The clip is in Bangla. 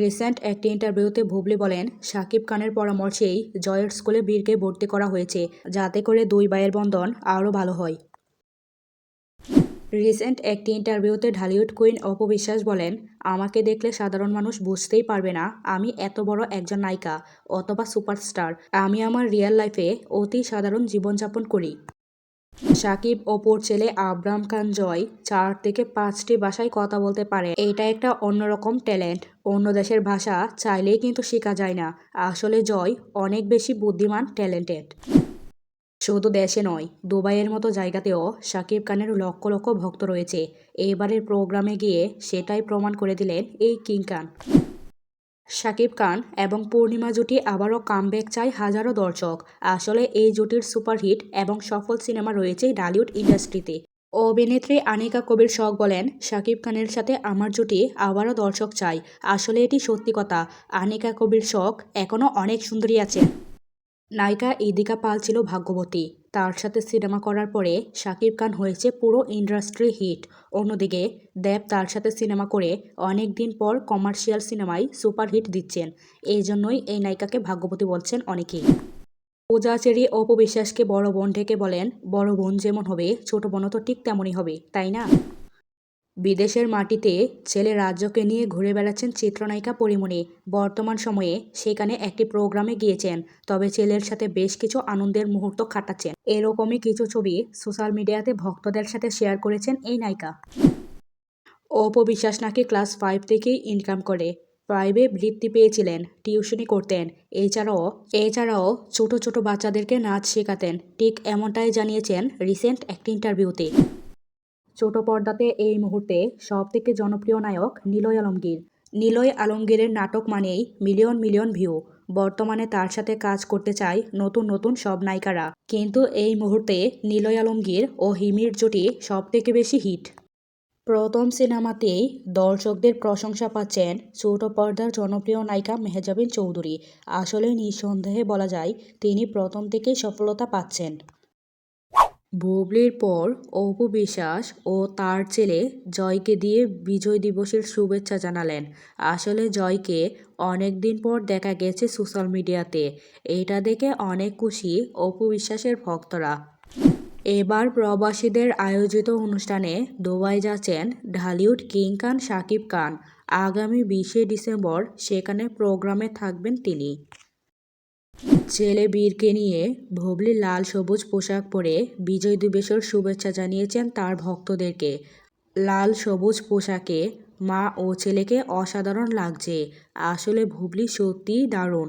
রিসেন্ট একটি ইন্টারভিউতে বুবলি বলেন, শাকিব খানের পরামর্শেই জয়ের স্কুলে বীরকে ভর্তি করা হয়েছে, যাতে করে দুই ভাইয়ের বন্ধন আরও ভালো হয়। রিসেন্ট একটি ইন্টারভিউতে ঢালিউড কুইন অপু বিশ্বাস বলেন, আমাকে দেখলে সাধারণ মানুষ বুঝতেই পারবে না আমি এত বড় একজন নায়িকা অথবা সুপারস্টার। আমি আমার রিয়েল লাইফে অতি সাধারণ জীবনযাপন করি। শাকিব অপুর ছেলে আবরাম খান জয় 4 থেকে 5টি ভাষায় কথা বলতে পারে। এটা একটা অন্যরকম ট্যালেন্ট। অন্য দেশের ভাষা চাইলেই কিন্তু শেখা যায় না। আসলে জয় অনেক বেশি বুদ্ধিমান, ট্যালেন্টেড। শুধু দেশে নয়, দুবাইয়ের মতো জায়গাতেও শাকিব খানের লক্ষ লক্ষ ভক্ত রয়েছে। এবারের প্রোগ্রামে গিয়ে সেটাই প্রমাণ করে দিলেন এই কিং খান। শাকিব খান এবং পূর্ণিমা জুটি আবারও কামব্যাক চায় হাজারো দর্শক। আসলে এই জুটির সুপারহিট এবং সফল সিনেমা রয়েছে ঢালিউড ইন্ডাস্ট্রিতে। অভিনেত্রী আনিকা কবির শখ বলেন, শাকিব খানের সাথে আমার জুটি আবারও দর্শক চাই। আসলে এটি সত্যি কথা। আনিকা কবির শখ এখনও অনেক সুন্দরী আছেন। নায়িকা ইদিকা পাল ছিল ভাগ্যবতী। তার সাথে সিনেমা করার পরে শাকিব খান হয়েছে পুরো ইন্ডাস্ট্রি হিট। অন্যদিকে দেব তার সাথে সিনেমা করে অনেক দিন পর কমার্শিয়াল সিনেমায় সুপারহিট দিচ্ছেন। এই জন্যই এই নায়িকাকে ভাগ্যবতী বলছেন অনেকেই। পূজা চেরি অপু বিশ্বাসকে বড় বোন ডেকে বলেন, বড় বোন যেমন হবে ছোট বোনও তো ঠিক তেমনই হবে, তাই না? বিদেশের মাটিতে ছেলে রাজ্যকে নিয়ে ঘুরে বেড়াচ্ছেন চিত্রনায়িকা পরীমণি। বর্তমান সময়ে সেখানে একটি প্রোগ্রামে গিয়েছেন, তবে ছেলের সাথে বেশ কিছু আনন্দের মুহূর্ত কাটাচ্ছেন। এরকমই কিছু ছবি সোশ্যাল মিডিয়াতে ভক্তদের সাথে শেয়ার করেছেন এই নায়িকা। অপু বিশ্বাস নাকি ক্লাস 5 থেকেই ইনকাম করে। 5-এ বৃত্তি পেয়েছিলেন, টিউশনি করতেন। এছাড়াও ছোট ছোট বাচ্চাদেরকে নাচ শেখাতেন। ঠিক এমনটাই জানিয়েছেন রিসেন্ট একটি ইন্টারভিউতে। ছোট পর্দাতে এই মুহূর্তে সবথেকে জনপ্রিয় নায়ক নিলয় আলমগীর। নিলয় আলমগীরের নাটক মানেই মিলিয়ন মিলিয়ন ভিউ। বর্তমানে তার সাথে কাজ করতে চায় নতুন নতুন সব নায়িকারা। কিন্তু এই মুহূর্তে নিলয় আলমগীর ও হিমির জুটি সবথেকে বেশি হিট। প্রথম সিনেমাতেই দর্শকদের প্রশংসা পাচ্ছেন ছোট পর্দার জনপ্রিয় নায়িকা মেহজাবিন চৌধুরী। আসলে নিঃসন্দেহে বলা যায় তিনি প্রথম থেকেই সফলতা পাচ্ছেন। বুবলির পর অপু বিশ্বাস ও তার ছেলে জয়কে দিয়ে বিজয় দিবসের শুভেচ্ছা জানালেন। আসলে জয়কে অনেক দিন পর দেখা গেছে সোশ্যাল মিডিয়াতে। এটা দেখে অনেক খুশি অপু বিশ্বাসের ভক্তরা। এবার প্রবাসীদের আয়োজিত অনুষ্ঠানে দুবাই যাচ্ছেন ঢালিউড কিং খান শাকিব খান। আগামী 20শে ডিসেম্বর সেখানে প্রোগ্রামে থাকবেন তিনি। ছেলে বীরকে নিয়ে বুবলি লাল সবুজ পোশাক পরে বিজয় দিবসের শুভেচ্ছা জানিয়েছেন তার ভক্তদেরকে। লাল সবুজ পোশাকে মা ও ছেলেকে অসাধারণ লাগছে। আসলে বুবলি সত্যিই দারুণ।